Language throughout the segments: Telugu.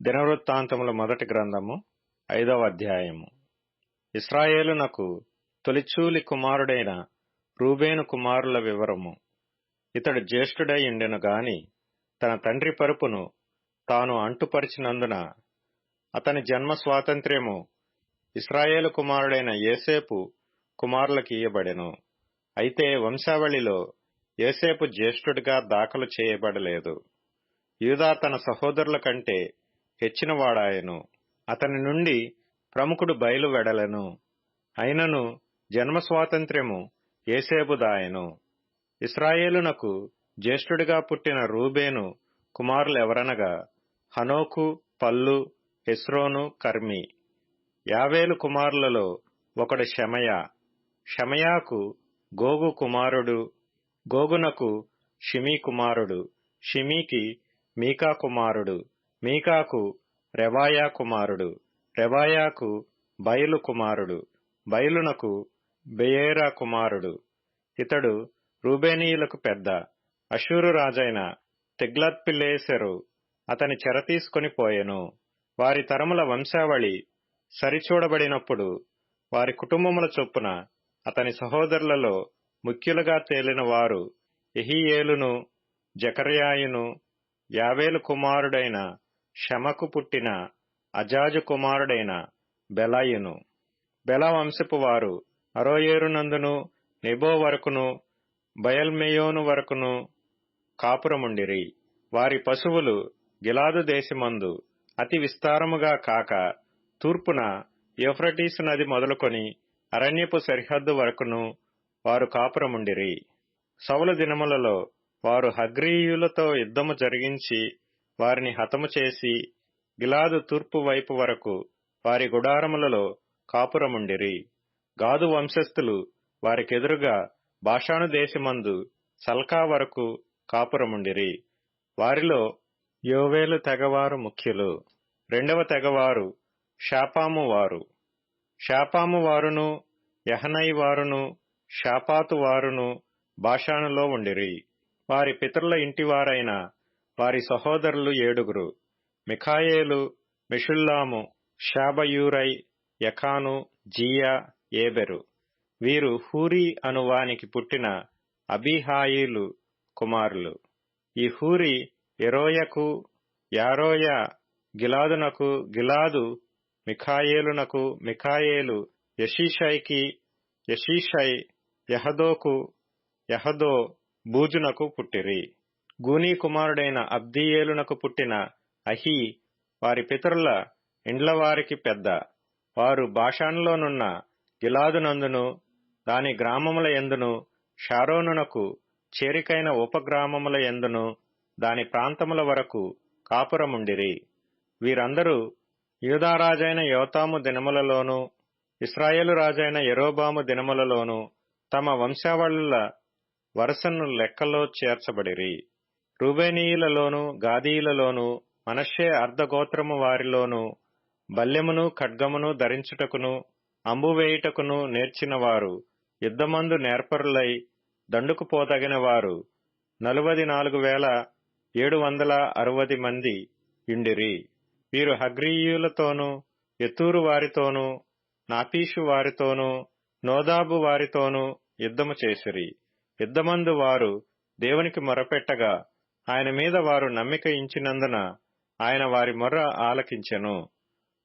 దినవృత్తాంతముల మొదటి గ్రంథము 5వ అధ్యాయము. ఇశ్రాయేలునకు తొలిచూలి కుమారుడైన రూబేను కుమారుల వివరము. ఇతడు జ్యేష్ఠుడై ఉండెను గాని తన తండ్రి పరుపును తాను అంటుపరిచినందున అతని జన్మ స్వాతంత్ర్యము ఇశ్రాయేలు కుమారుడైన యోసేపు కుమారులకు ఇయ్యబడెను. అయితే వంశావళిలో యోసేపు జ్యేష్ఠుడిగా దాఖలు చేయబడలేదు. యూదా తన సహోదరుల కంటే హెచ్చినవాడాయెను. అతని నుండి ప్రముఖుడు బయలు వెడలెను. అయినను జన్మ స్వాతంత్ర్యము యోసేపుదాయెను. ఇశ్రాయేలునకు జ్యేష్ఠుడిగా పుట్టిన రూబేను కుమారులెవరనగా హనోకు, పల్లు, హెస్రోను, కర్మి. యావేలు కుమారులలో ఒకడు షెమయా. షెమయాకు గోగు కుమారుడు, గోగునకు షిమీ కుమారుడు, షిమీకి మీకా కుమారుడు, మీకాకు రెవాయా కుమారుడు, రెవాయాకు బయలు కుమారుడు, బయలునకు బెయేరా కుమారుడు. ఇతడు రూబేనీయులకు పెద్ద. అషూరు రాజైన తిగ్లత్పిలేసెరు అతని చెర తీసుకొని పోయెను. వారి తరముల వంశావళి సరిచూడబడినప్పుడు వారి కుటుంబముల చొప్పున అతని సహోదరులలో ముఖ్యులుగా తేలిన వారు యెహీయేలును, జకర్యాయును, యావేలు కుమారుడైన షమకు పుట్టిన అజాజు కుమారుడైన బెలాయును. బెల వంశపు వారు అరోయేరునందును, నెబో వరకును, బయల్మెయోను వరకును కాపురముండిరి. వారి పశువులు గిలాదు దేశమందు అతి విస్తారముగా కాక తూర్పున యూఫ్రటీసు నది మొదలుకొని అరణ్యపు సరిహద్దు వరకును వారు కాపురముండిరి. సౌలు దినములలో వారు హగ్రీయులతో యుద్ధము జరిగించి వారిని హతము చేసి గిలాదు తూర్పు వైపు వరకు వారి గుడారములలో కాపురముండిరి. గాదు వంశస్థులు వారికెదురుగా బాషాను దేశమందు సల్కా వరకు కాపురముండిరి. వారిలో యోవేలు తెగవారు ముఖ్యులు. రెండవ తెగవారు షాపాము వారు. షాపాము వారును, యహనై వారును, షాపాతు వారును బాషానులో ఉండిరి. వారి పితరుల ఇంటివారైన వారి సహోదరులు 7. మిఖాయేలు, మెషుల్లాము, షాబయూరై, యకాను, జీయా, ఏబెరు. వీరు హూరీ అను వానికి పుట్టిన అబీహాయిలు కుమారులు. ఈ హూరీ యెరోయకు, యారోయ గిలాదునకు, గిలాదు మిఖాయేలునకు, మిఖాయేలు యషీషైకి, యషీషై యహదోకు, యహదో బూజునకు పుట్టిరి. గూనీ కుమారుడైన అబ్దీయేలునకు పుట్టిన అహీ వారి పితరుల ఇండ్లవారికి పెద్ద. వారు బాషానులోనున్న గిలాదునందును దాని గ్రామముల యందును, షారోనునకు చేరికైన ఉపగ్రామముల యందును దాని ప్రాంతముల వరకు కాపురముండిరి. వీరందరూ యూదారాజైన యోతాము దినములలోను, ఇశ్రాయేలు రాజైన యెరోబాము దినములలోను తమ వంశావళుల వరుసను లెక్కలో చేర్చబడిరి. రూబేనీయులలోను, గాదీయులలోను, మనష్షే అర్ధగోత్రము వారిలోను బల్లెమును, ఖడ్గమును ధరించుటకును, అంబువేయుటకును నేర్చిన వారు, యుద్ధమందు నేర్పరులై దండుకు పోతగిన వారు 44,760 మంది యుండిరి. వీరు హగ్రీయులతోనూ, యెతూరు వారితోనూ, నాపీషు వారితోనూ, నోదాబు వారితోనూ యుద్ధము చేసిరి. యుద్ధమందు వారు దేవునికి మొరపెట్టగా ఆయన మీద వారు నమ్మిక ఇంచినందున ఆయన వారి మొర్ర ఆలకించెను.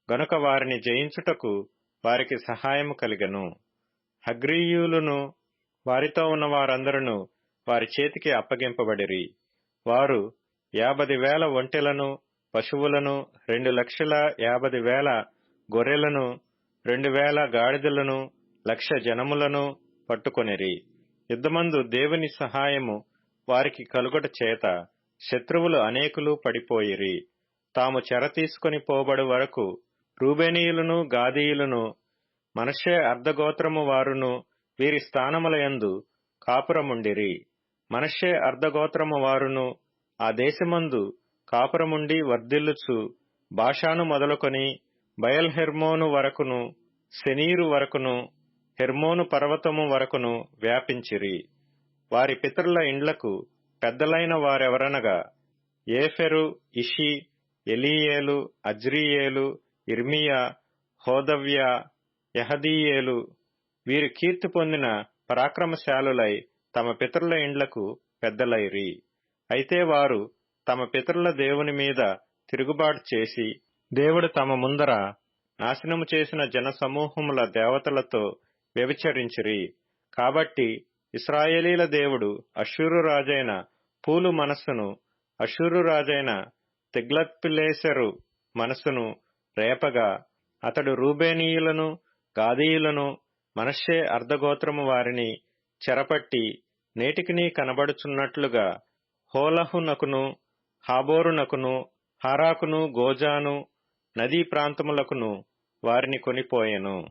గనుక వారిని జయించుటకు వారికి సహాయము కలిగెను. హగ్రీయులును వారితో ఉన్న వారందరూ వారి చేతికి అప్పగింపబడిరి. వారు 50,000 ఒంటెలను, పశువులను, 2,50,000 గొర్రెలను, 2,000 గాడిదలను, 1,00,000 జనములను పట్టుకొనిరి. యుద్ధమందు దేవుని సహాయము వారికి కలుగుట చేత శత్రువులు అనేకులు పడిపోయిరి. తాము చెర తీసుకొని పోబడు వరకు రూబేనీయులను, గాదీయులను, మనష్షే అర్ధగోత్రము వారును వీరి స్థానముల యందు కాపురముండిరి. మనష్షే అర్ధగోత్రము వారును ఆ దేశమందు కాపురముండి వర్ధిల్లుచు బాషాను మొదలుకొని బయల్హెర్మోను వరకును, శెనీరు వరకును, హెర్మోను పర్వతము వరకును వ్యాపించిరి. వారి పితరుల ఇండ్లకు పెద్దలైన వారెవరనగా ఏఫెరు, ఇషి, ఎలీయేలు, అజ్రీయేలు, ఇర్మియా, హోదవ్య, యహదీయేలు వీరు కీర్తి పొందిన పరాక్రమశాలులై తమ పితరుల ఇండ్లకు పెద్దలైరి. అయితే వారు తమ పితరుల దేవుని మీద తిరుగుబాటు చేసి దేవుడు తమ ముందర నాశనము చేసిన జనసమూహముల దేవతలతో వ్యభిచరించిరి. కాబట్టి ఇశ్రాయేలీల దేవుడు అష్షూరు రాజైన పూలు మనస్సును, అష్షూరు రాజైన తిగ్లత్పిలేసెరు మనస్సును రేపగా అతడు రూబేనీయులను, గాదీయులను, మనష్షే అర్ధగోత్రము వారిని చెరపట్టి నేటికినీ కనబడుచున్నట్లుగా హోలహునకును, హాబోరునకును, హారాకును, గోజాను నదీ ప్రాంతములకును వారిని కొనిపోయెను.